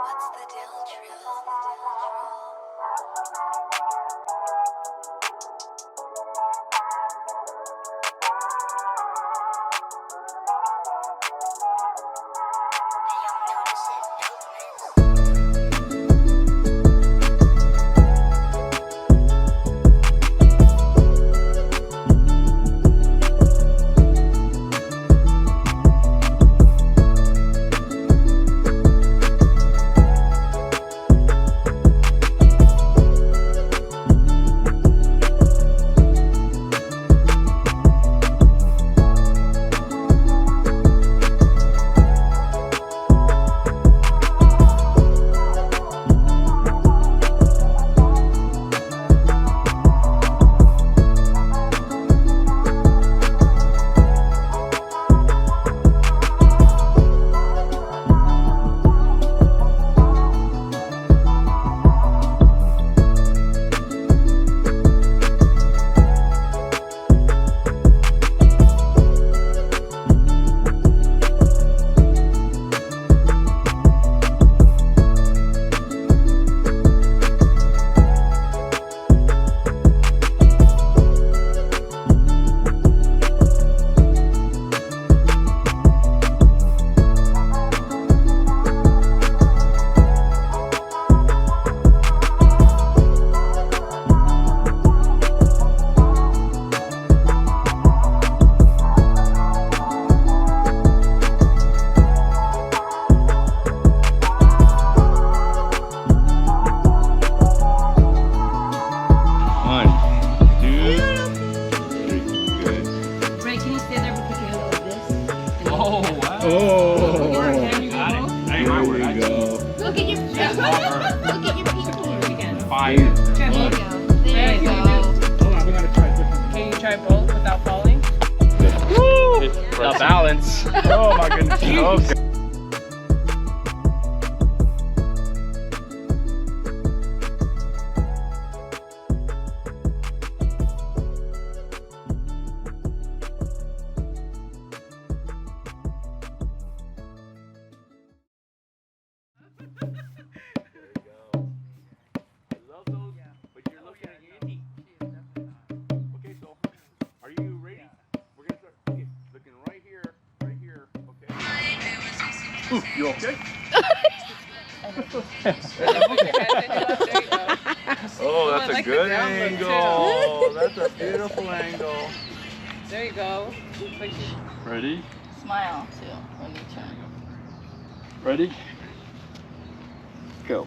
What's the deal, Trill? The balance. Oh my goodness. Okay. You okay? Oh, that's a good angle. That's a beautiful angle. There you go. Ready? Smile too when you turn. Ready? Go.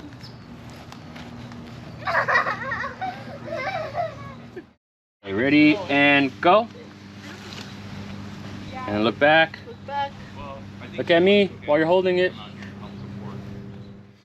Okay, ready and go. And look back. Look back. Look at me while you're holding it.